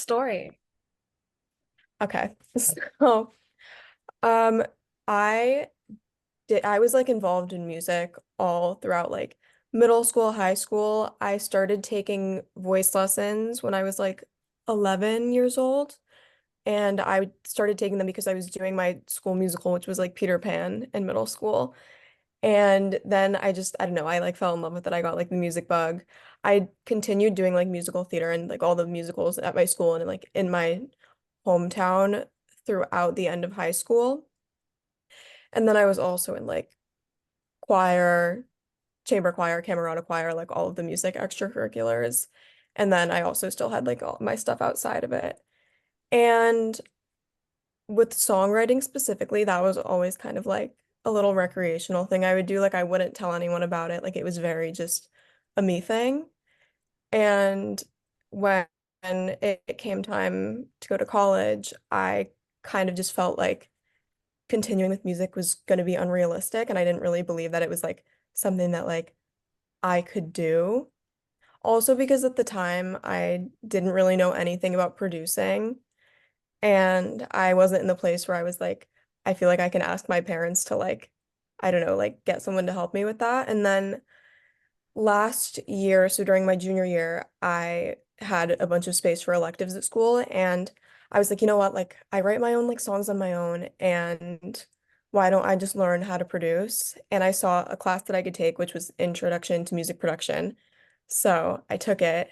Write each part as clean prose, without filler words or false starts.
story. Okay. So, um, I I was like involved in music all throughout like middle school, high school. I started taking voice lessons when I was like 11 years old, and I started taking them because I was doing my school musical, which was like Peter Pan in middle school. And then I don't know, I like fell in love with it. I got like the music bug. I continued doing like musical theater and like all the musicals at my school and like in my hometown throughout the end of high school. And then I was also in like choir, chamber choir, camerata choir, like all of the music extracurriculars. And then I also still had like all my stuff outside of it. And with songwriting specifically, that was always kind of like a little recreational thing I would do. Like I wouldn't tell anyone about it. Like it was very just a me thing. And when it came time to go to college, I kind of just felt like continuing with music was going to be unrealistic. And I didn't really believe that it was like something that like I could do. Also, because at the time I didn't really know anything about producing. And I wasn't in the place where I was like, I feel like I can ask my parents to like, I don't know, like get someone to help me with that. And then last year, so during my junior year, I had a bunch of space for electives at school. And I was like, you know what? Like, I write my own like songs on my own. And why don't I just learn how to produce? And I saw a class that I could take, which was Introduction to Music Production. So I took it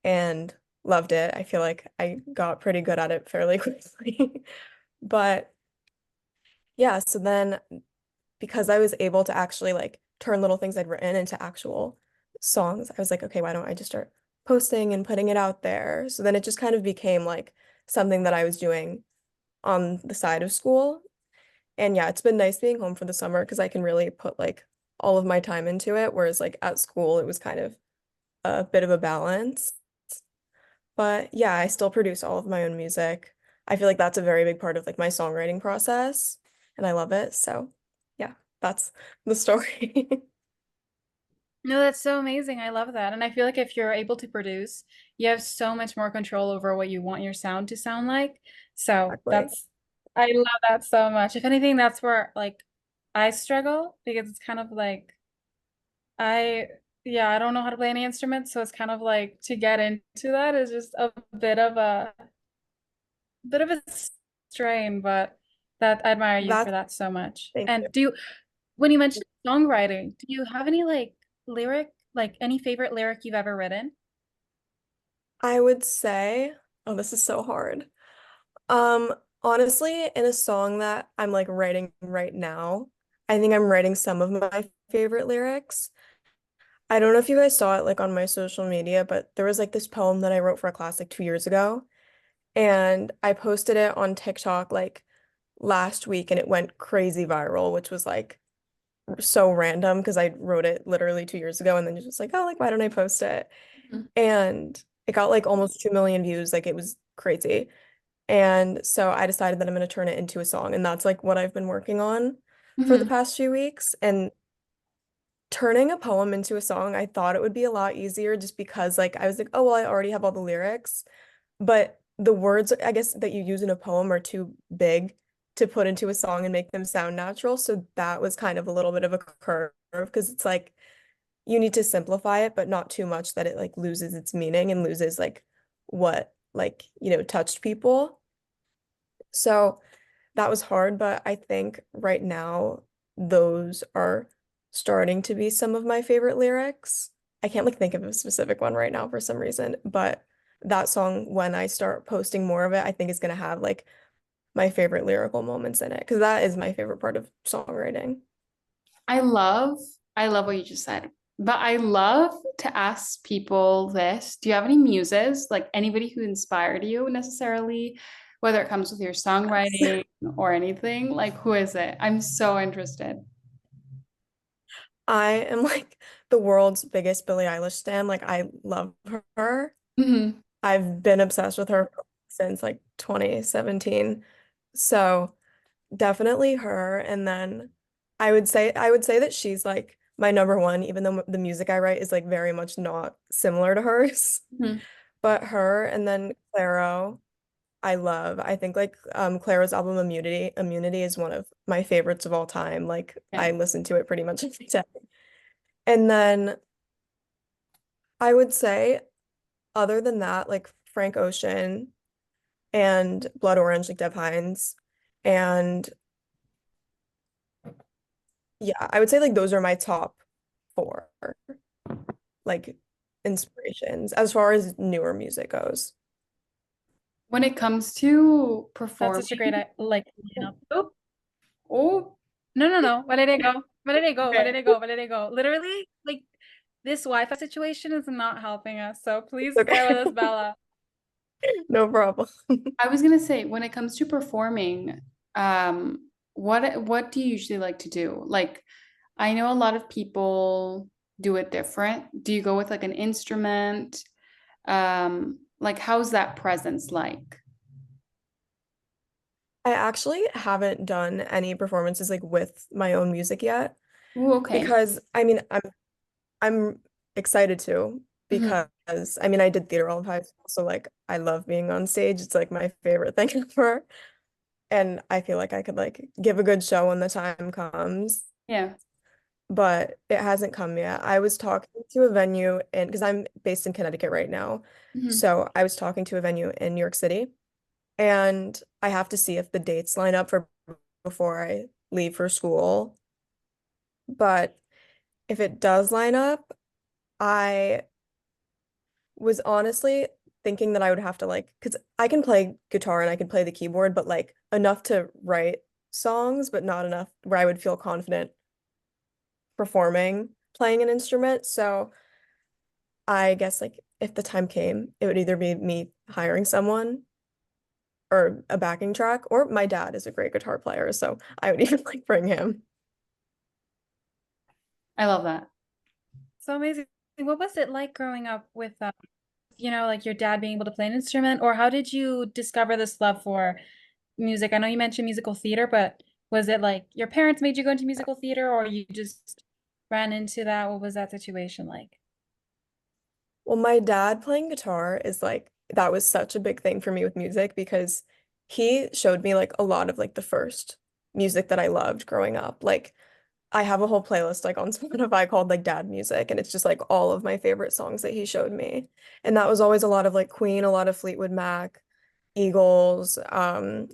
and loved it. I feel like I got pretty good at it fairly quickly. But yeah, so then because I was able to actually like turn little things I'd written into actual songs, I was like, okay, why don't I just start posting and putting it out there? So then it just kind of became like something that I was doing on the side of school. And yeah, it's been nice being home for the summer because I can really put like all of my time into it, whereas like at school it was kind of a bit of a balance. But yeah, I still produce all of my own music. I feel like that's a very big part of like my songwriting process, and I love it. So yeah, that's the story. No, that's so amazing. I love that. And I feel like if you're able to produce, you have so much more control over what you want your sound to sound like. So Exactly. I love that so much. If anything, that's where like I struggle because it's kind of like I, yeah, I don't know how to play any instrument. So it's kind of like to get into that is just a bit of a strain, but that I admire you for That's that so much. Thank you. And when you mentioned songwriting, do you have any like any favorite lyric you've ever written? I would say, oh, this is so hard. Honestly, in a song that I'm like writing right now, I think I'm writing some of my favorite lyrics. I don't know if you guys saw it like on my social media, but there was like this poem that I wrote for a class like 2 years ago. And I posted it on TikTok like last week and it went crazy viral, which was like so random because I wrote it literally 2 years ago and then just was like, oh, like, why don't I post it? Mhm. And it got like almost 2 million views. Like it was crazy. And so I decided that I'm going to turn it into a song. And that's like what I've been working on for the Mhm. past few weeks. And turning a poem into a song, I thought it would be a lot easier just because like I was like, oh, well, I already have all the lyrics. But the words, I guess, that you use in a poem are too big to put into a song and make them sound natural. So that was kind of a little bit of a curve because it's like you need to simplify it, but not too much that it like loses its meaning and loses like what like, touched people. So that was hard, but I think right now those are starting to be some of my favorite lyrics. I can't like think of a specific one right now for some reason, but that song, when I start posting more of it, I think is gonna have like my favorite lyrical moments in it because that is my favorite part of songwriting. I love, I love what you just said, but I love to ask people this. Do you have any muses, like anybody who inspired you necessarily, whether it comes with your Yes. songwriting or anything? Like, who is it? I'm so interested. I am like the world's biggest Billie Eilish stan. Like I love her. Hmm. I've been obsessed with her since like 2017. So definitely her. And then I would say that she's like my number one, even though the music I write is like very much not similar to hers. But her and then Clairo, I love. I think like Clairo's album Immunity is one of my favorites of all time. Like Yeah. I listen to it pretty much every day. And then I would say other than that, like Frank Ocean and Blood Orange, like Dev Hynes. And yeah, I would say like those are my top four like inspirations as far as newer music goes. When it comes to That's such a great performing, like lineup. Oh, oh, no, no, no. Valeria, go. Valeria, go. Okay. Valeria, go. Valeria, go. Literally, like this Wi-Fi situation is not helping us. So please bear Okay. with us, Bella. No problem. I was gonna say, when it comes to performing, what do you usually like to do? Like, I know a lot of people do it different. Do you go with like an instrument? Like how's that presence like? I actually haven't done any performances like with my own music yet Ooh, okay. because I mean I'm excited to Mhm. because I mean I did theater all of high school, so like I love being on stage. It's like my favorite thing ever. And I feel like I could like give a good show when the time comes, Yeah. but it hasn't come yet. I was talking to a venue and because I'm based in Connecticut right now. Mhm. So I was talking to a venue in New York City and I have to see if the dates line up for before I leave for school. But if it does line up, I was honestly thinking that I would have to like, because I can play guitar and I can play the keyboard, but like enough to write songs, but not enough where I would feel confident performing, playing an instrument. So I guess like if the time came, it would either be me hiring someone or a backing track, or my dad is a great guitar player, so I would even like bring him. I love that. So amazing. What was it like growing up with, like your dad being able to play an instrument, or how did you discover this love for music? I know you mentioned musical theater, but was it like your parents made you go into musical theater, or you just ran into that? What was that situation like? Well, my dad playing guitar is like that was such a big thing for me with music because he showed me like a lot of like the first music that I loved growing up. Like I have a whole playlist like on Spotify called like Dad Music and it's just like all of my favorite songs that he showed me. And that was always a lot of like Queen, a lot of Fleetwood Mac, Eagles,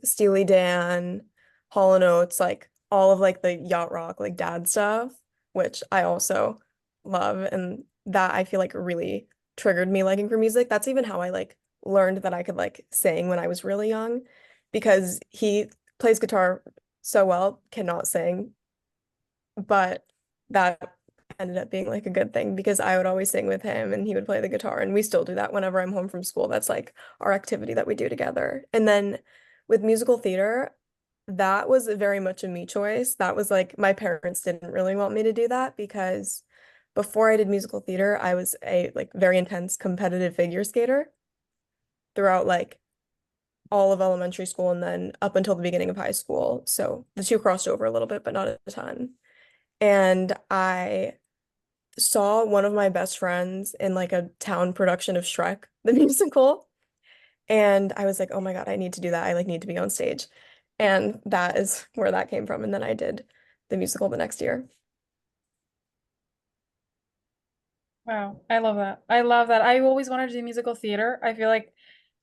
Steely Dan, Hall and Oates, like all of like the yacht rock, like dad stuff, which I also love. And that I feel like really triggered me liking for music. That's even how I like learned that I could like sing when I was really young because he plays guitar so well, cannot sing, but that ended up being like a good thing because I would always sing with him and he would play the guitar and we still do that whenever I'm home from school. That's like our activity that we do together. And then with musical theater, that was very much a me choice. That was like my parents didn't really want me to do that because before I did musical theater, I was a like very intense competitive figure skater throughout like all of elementary school and then up until the beginning of high school. So the two crossed over a little bit, but not a ton. And I saw one of my best friends in like a town production of Shrek, the musical. And I was like, oh my God, I need to do that. I like need to be on stage. And that is where that came from. And then I did the musical the next year. Wow, I love that. I love that. I always wanted to do musical theater. I feel like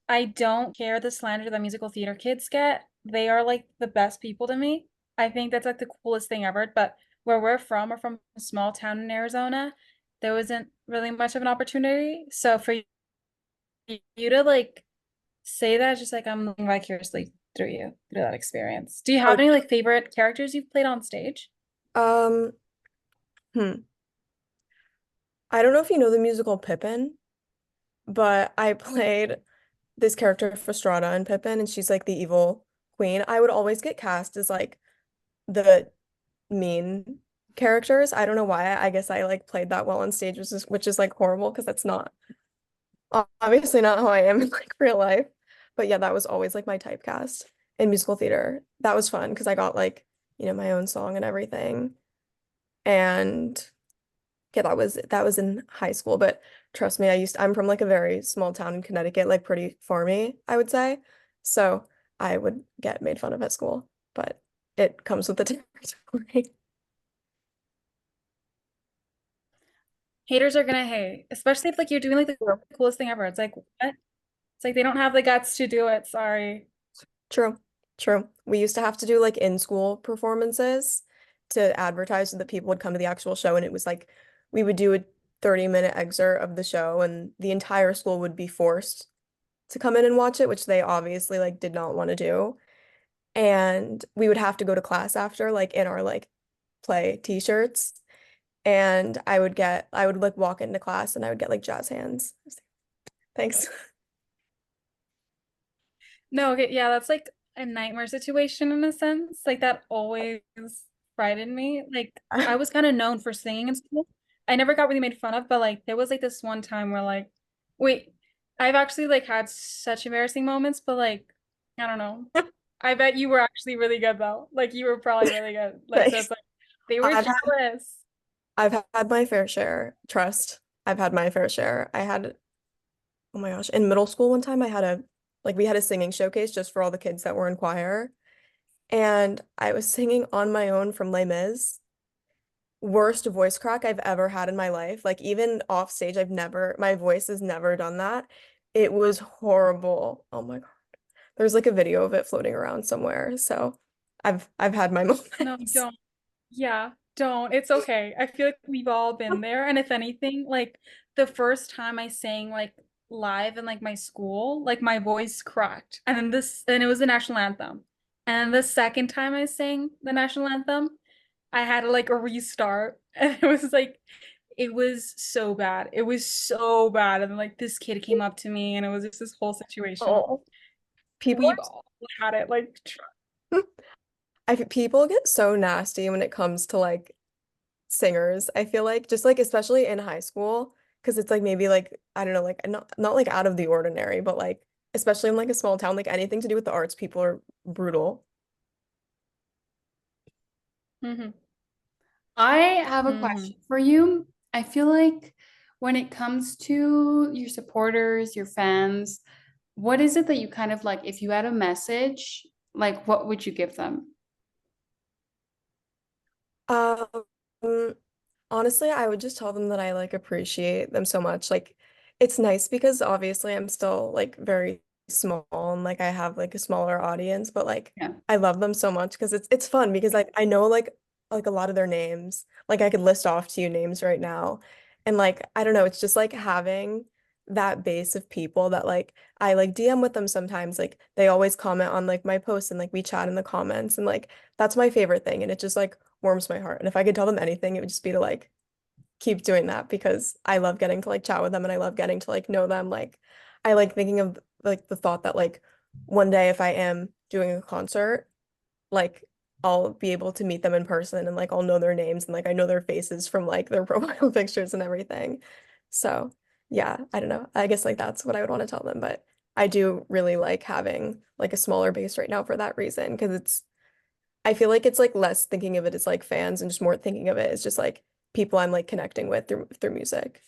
I don't care the slander that musical theater kids get. They are like the best people to me. I think that's like the coolest thing ever. But where we're from a small town in Arizona, there wasn't really much of an opportunity. So for you to like say that, it's just like I'm living vicariously through you, through that experience. Do you Oh, have any like favorite characters you've played on stage? um, hmm. I don't know if you know the musical Pippin, but I played this character Frustrada in Pippin, and she's like the evil queen. I would always get cast as like the mean characters. I don't know why. I guess I like played that well on stage, which is like horrible because that's not obviously not how I am in like real life. But yeah, that was always like my typecast in musical theater. That was fun because I got like, my own song and everything. And Yeah, that was in high school, but trust me, I'm from like a very small town in Connecticut, like pretty farmy, I would say. So I would get made fun of at school, but it comes with the territory. Haters are gonna hate, especially if like you're doing like the True. coolest thing ever. It's like what? It's like they don't have the guts to do it. Sorry. True. True. We used to have to do like in-school performances to advertise so that people would come to the actual show, and it was like we would do a 30-minute excerpt of the show and the entire school would be forced to come in and watch it, which they obviously like did not want to do. And we would have to go to class after, like in our like play t-shirts. And I would like walk into class and I would get like jazz hands. Thanks. No, okay, yeah, that's like a nightmare situation in a sense. Like that always frightened me. Like I was kind of known for singing in school. I never got really made fun of, but like there was like this one time where like, wait, I've actually like had such embarrassing moments, but like, I don't know. I bet you were actually really good though. Like you were probably really good. Like so Thanks. it's like they were I've had jealous. I've had my fair share. Trust. I've had my fair share. Oh my gosh, in middle school one time I had a like we had a singing showcase just for all the kids that were in choir. And I was singing on my own from Les Mis. Worst voice crack I've ever had in my life. Like even off stage, my voice has never done that. It was horrible. Oh my God. There's like a video of it floating around somewhere. So I've had my No, moments. don't. Yeah, don't. It's okay. I feel like we've all been there. And if anything, like the first time I sang like live in like my school, like my voice cracked. And it was the national anthem. And the second time I sang the national anthem, I had like a restart. And it was so bad. It was so bad. And then like this kid came up to me and it was just this whole situation. Oh, people We've all had it like people get so nasty when it comes to like singers. I feel like just like especially in high school, because it's like maybe like I don't know, like not like out of the ordinary, but like especially in like a small town, like anything to do with the arts, people are brutal. Mhm. I have a Mhm. question for you. I feel like when it comes to your supporters, your fans, what is it that you kind of like, if you had a message, like what would you give them? Um, Honestly, I would just tell them that I like appreciate them so much. Like it's nice because obviously I'm still like very small and like I have like a smaller audience, but like Yeah. I love them so much because it's fun because I know like a lot of their names. Like I could list off to you names right now. And like I don't know, it's just like having that base of people that like I like DM with them sometimes. Like they always comment on like my posts and like we chat in the comments and like that's my favorite thing and it just like warms my heart. And if I could tell them anything, it would just be to like keep doing that because I love getting to like chat with them and I love getting to like know them. Like I like thinking of like the thought that like one day if I am doing a concert, like I'll be able to meet them in person and like I'll know their names and like I know their faces from like their profile pictures and everything. So yeah, I don't know. I guess like that's what I would want to tell them, but I do really like having like a smaller base right now for that reason because I feel like it's like less thinking of it as like fans and just more thinking of it as just like people I'm like connecting with through music.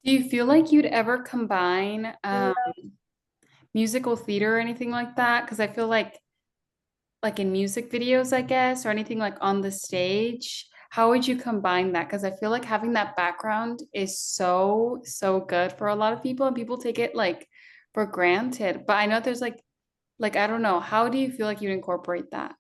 Do you feel like you'd ever combine Mm. musical theater or anything like that? Because I feel like in music videos, I guess, or anything like on the stage, how would you combine that? Because I feel like having that background is so, so good for a lot of people, and people take it like for granted. But I know there's like I don't know, how do you feel like you'd incorporate that?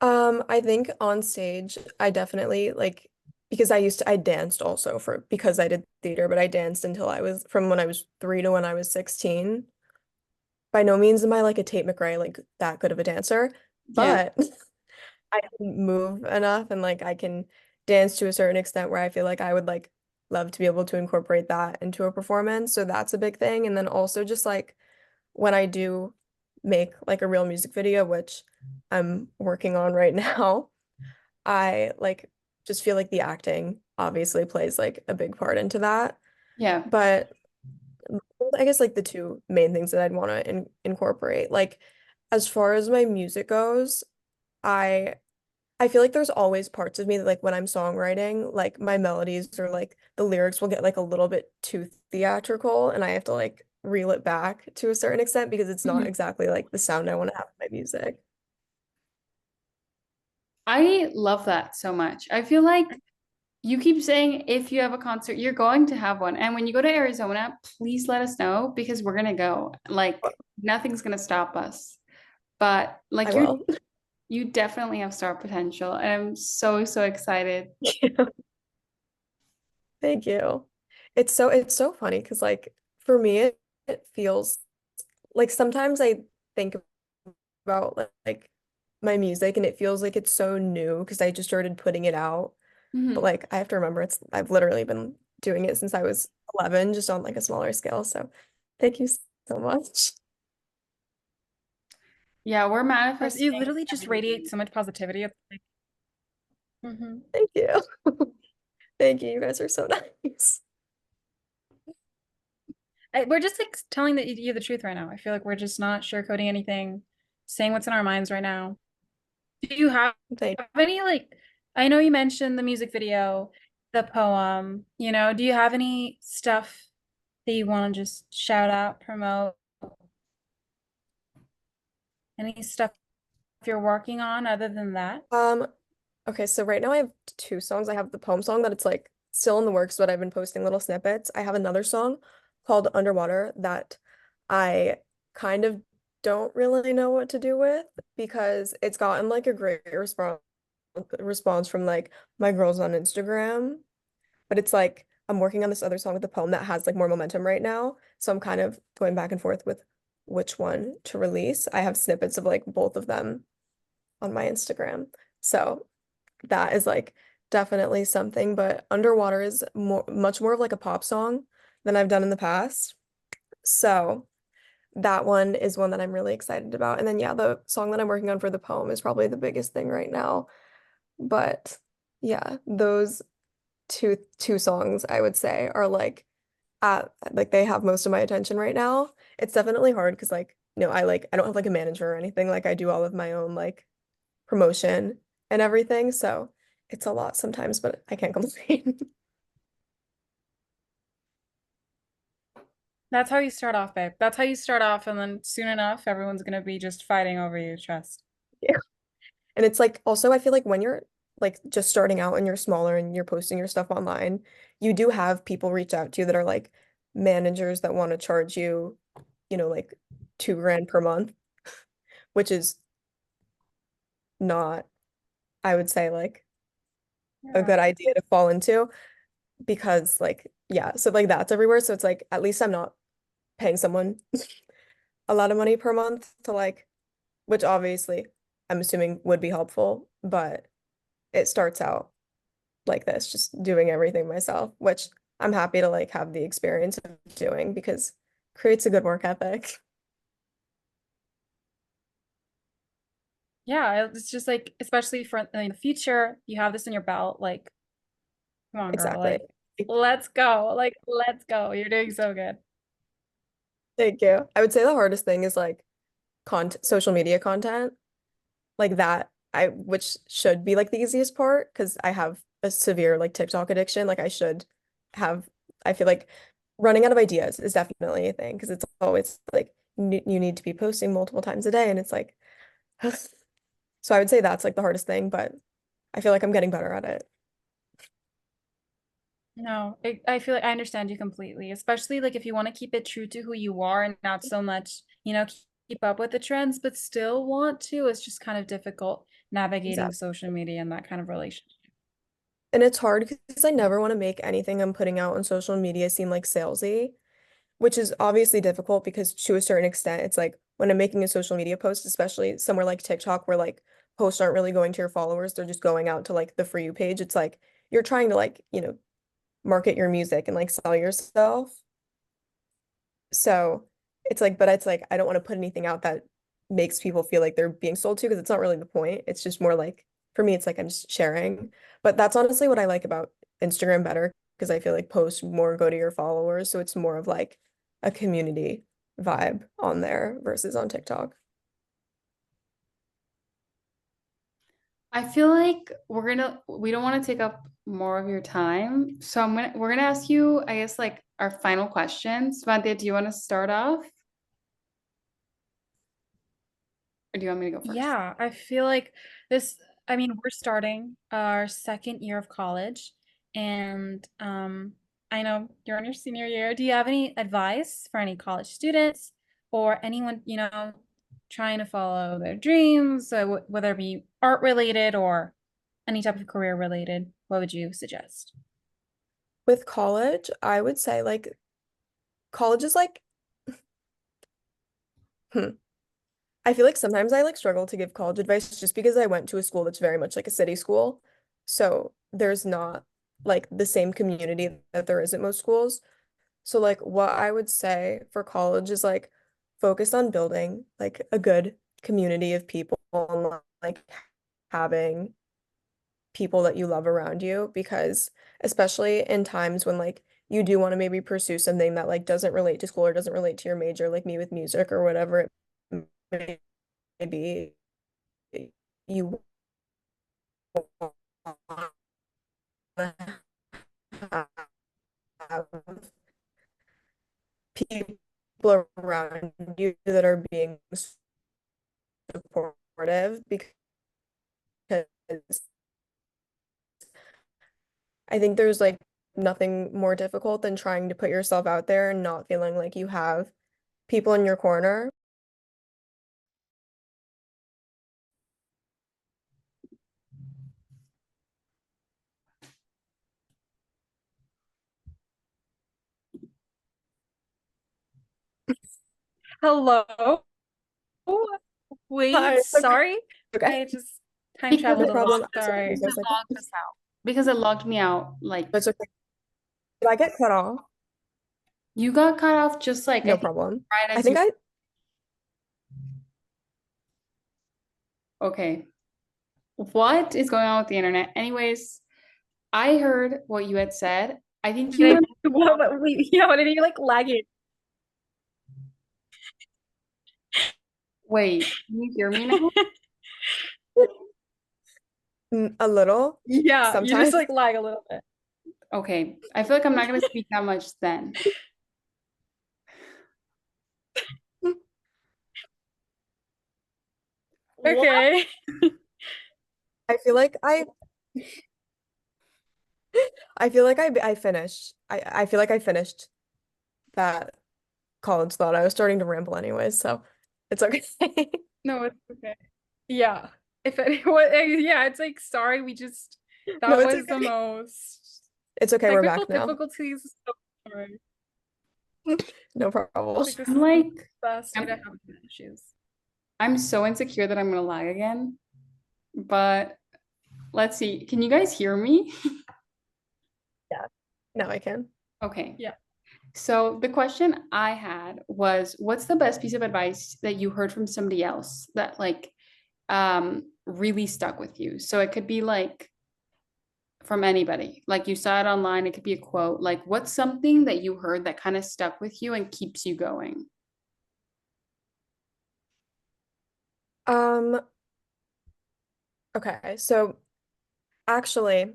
I think on stage, I definitely like because I danced also for because I did theater, but I danced until I was from when I was 3 to when I was 16. By no means am I like a Tate McRae, like that good of a dancer, Yeah. but I can move enough and like I can dance to a certain extent where I feel like I would like love to be able to incorporate that into a performance. So that's a big thing. And then also just like when I do make like a real music video, which I'm working on right now, I like just feel like the acting obviously plays like a big part into that. Yeah. But I guess like the two main things that I'd want to incorporate, like as far as my music goes, I I feel like there's always parts of me that like when I'm songwriting, like my melodies or like the lyrics will get like a little bit too theatrical and I have to like reel it back to a certain extent because it's not Mhm. exactly like the sound I want to have in my music. I love that so much. I feel like you keep saying if you have a concert, you're going to have one. And when you go to Arizona, please let us know because we're gonna go. Like nothing's gonna stop us. But I like will. you definitely have star potential. And I'm so, so excited. Thank you. It's so funny because like for me it feels like sometimes I think about like my music and it feels like it's so new because I just started putting it out. But Mhm. like I have to remember it's I've literally been doing it since I was 11, just on like a smaller scale. So thank you so much. Yeah, we're Yes, you manifesting literally just radiate everything. so much positivity. It's like, mhm. Thank you. Thank you. You guys are so nice. We're just like telling you the truth right now. I feel like we're just not sugarcoating anything, saying what's in our minds right now. Do you have Thank any like, I know you mentioned the music video, the poem, do you have any stuff that you want to just shout out, promote, any stuff you're working on other than that? Okay, so right now I have two songs. I have the poem song that it's like still in the works, but I've been posting little snippets. I have another song called Underwater that I kind of don't really know what to do with because it's gotten like a great response from like my girls on Instagram. But it's like I'm working on this other song with the poem that has like more momentum right now. So I'm kind of going back and forth with which one to release. I have snippets of like both of them on my Instagram. So that is like definitely something, but Underwater is much more of like a pop song than I've done in the past. So that one is one that I'm really excited about. And then yeah, the song that I'm working on for the poem is probably the biggest thing right now. But yeah, those two songs I would say are like they have most of my attention right now. It's definitely hard because like, I don't have like a manager or anything. Like I do all of my own like promotion and everything. So it's a lot sometimes, but I can't complain. That's how you start off, babe. That's how you start off, and then soon enough, everyone's gonna be just fighting over you, trust. Yeah. And it's like also I feel like when you're like just starting out and you're smaller and you're posting your stuff online, you do have people reach out to you that are like managers that want to charge you, like 2 grand per month, which is not, I would say, like a Yeah. good idea to fall into because like yeah, so like that's everywhere. So it's like at least I'm not paying someone a lot of money per month to like, which obviously I'm assuming would be helpful, but it starts out like this, just doing everything myself, which I'm happy to like have the experience of doing because creates a good work ethic. Yeah, it's just like, especially for in the future, you have this in your belt. Like, come on, girl. Exactly. Like, let's go. Like, let's go. You're doing so good. Thank you. I would say the hardest thing is like content, social media content, like that which should be like the easiest part because I have a severe like TikTok addiction. Like I should have, I feel like running out of ideas is definitely a thing because it's always like you need to be posting multiple times a day and it's like, so I would say that's like the hardest thing, but I feel like I'm getting better at it. No, I feel like I understand you completely, especially like if you want to keep it true to who you are and not so much, keep up with the trends, but still want to. It's just kind of difficult navigating Exactly. social media and that kind of relationship. And it's hard because I never want to make anything I'm putting out on social media seem like salesy, which is obviously difficult because to a certain extent, it's like when I'm making a social media post, especially somewhere like TikTok where like posts aren't really going to your followers, they're just going out to like the For You page. It's like you're trying to like, market your music and like sell yourself. So it's like I don't want to put anything out that makes people feel like they're being sold to because it's not really the point. It's just more like for me, it's like I'm just sharing. But that's honestly what I like about Instagram better because I feel like posts more go to your followers. So it's more of like a community vibe on there versus on TikTok. I feel like we don't want to take up more of your time. So we're gonna ask you, I guess, like our final questions. Svante, do you want to start off? Or do you want me to go first? Yeah, I feel like this, I mean, we're starting our second year of college, and I know you're in your senior year. Do you have any advice for any college students or anyone, trying to follow their dreams, whether it be art related or any type of career related? What would you suggest? With college, I would say like college is like hmm. I feel like sometimes I like struggle to give college advice just because I went to a school that's very much like a city school. So there's not like the same community that there is at most schools. So like what I would say for college is like focus on building like a good community of people and like having people that you love around you because especially in times when like you do want to maybe pursue something that like doesn't relate to school or doesn't relate to your major, like me with music or whatever it may be, you want to have people around you that are being supportive because I think there's like nothing more difficult than trying to put yourself out there and not feeling like you have people in your corner. Hello? Hi, Wait, it's okay. sorry. Okay, I just time Because no traveled a lot. problem. I'm sorry, Sorry. give me a it second. logged us out. Because it logged me out. Like It's okay. Did I get cut off? you got cut off just like I No think problem. right I as think you I okay. What is going on with the internet? Anyways, I heard what you had said. I think you were Wait, yeah, what did you like lagging? wait, can you hear me now? a little Yeah, you just sometimes. like lag a little bit. Okay. I feel like I'm not gonna speak that much then. What? Okay. I feel like I feel like I finished. I feel like I finished that college thought. I was starting to ramble anyways, so it's okay. No, it's okay. Yeah. If anyone, yeah, it's like sorry, No, that it's was the okay. most It's okay. We're technical back now. difficulties. So sorry. No problem. Like this I'm is the like best way to I'm, have internet issues. I'm so insecure that I'm gonna lag again. But let's see. Can you guys hear me? Yeah. Now I can. Okay. Yeah. So the question I had was, what's the best piece of advice that you heard from somebody else that like really stuck with you? So it could be like from anybody. Like you saw it online, it could be a quote. Like what's something that you heard that kind of stuck with you and keeps you going? Um, okay. So actually,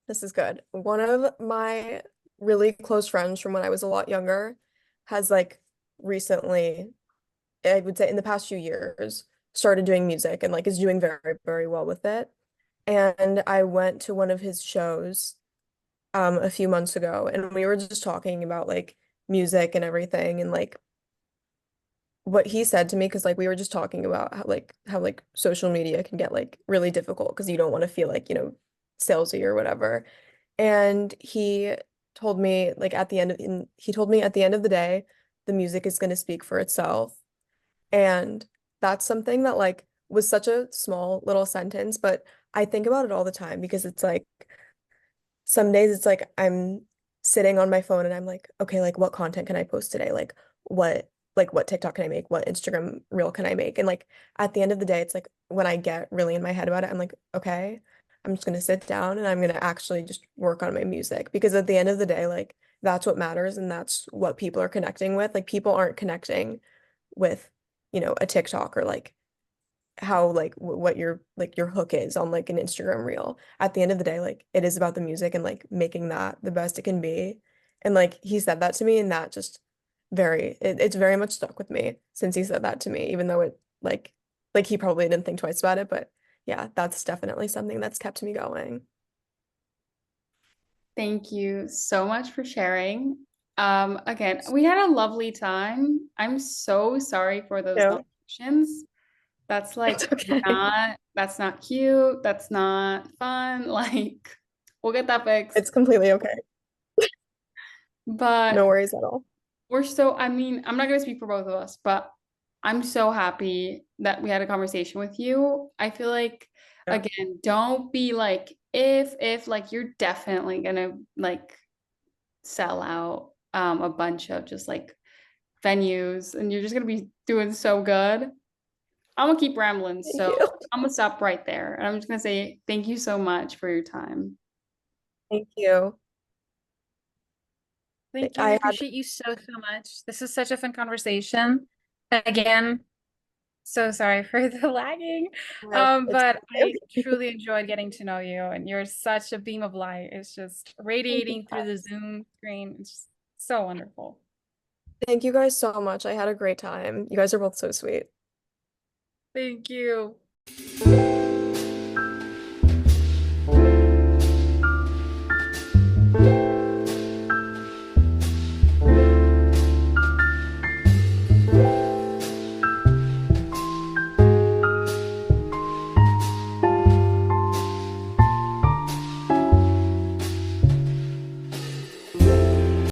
this is good. One of my really close friends from when I was a lot younger has like recently, I would say in the past few years, started doing music and like is doing very, very well with it. And I went to one of his shows a few months ago and we were just talking about like music and everything and like what he said to me because like we were just talking about how like social media can get like really difficult because you don't want to feel like, salesy or whatever. And he told me like he told me at the end of the day, the music is going to speak for itself. And that's something that like was such a small little sentence, but I think about it all the time because it's like some days it's like I'm sitting on my phone and I'm like, okay, like what content can I post today? Like what TikTok can I make? What Instagram reel can I make? And like at the end of the day, it's like when I get really in my head about it, I'm like, okay, I'm just gonna sit down and I'm gonna actually just work on my music because at the end of the day, like that's what matters and that's what people are connecting with. Like people aren't connecting with, a TikTok or like how like what your hook is on like an Instagram reel. At the end of the day, like it is about the music and like making that the best it can be. And like he said that to me and that just it's very much stuck with me since he said that to me, even though it like he probably didn't think twice about it, but yeah, that's definitely something that's kept me going. Thank you so much for sharing. Again, we had a lovely time. I'm so sorry for those long No, questions. That's it's like okay. that's not cute. That's not fun. Like, we'll get that fixed. It's completely okay. But No worries at all. I mean, I'm not gonna speak for both of us, but I'm so happy that we had a conversation with you. I feel like, Yeah. again, don't be like, if like you're definitely gonna like sell out a bunch of just like venues and you're just gonna be doing so good. I'm gonna keep rambling, Thank so you. I'm gonna stop right there. And I'm just gonna say thank you so much for your time. Thank you. Thank you. We I had appreciate you so, so much. This is such a fun conversation. Again, so sorry for the lagging. it's But I okay. truly enjoyed getting to know you, and you're such a beam of light. It's just Thank you radiating through the guys. Zoom screen. It's just so wonderful. Thank you guys so much. I had a great time. You guys are both so sweet. Thank you.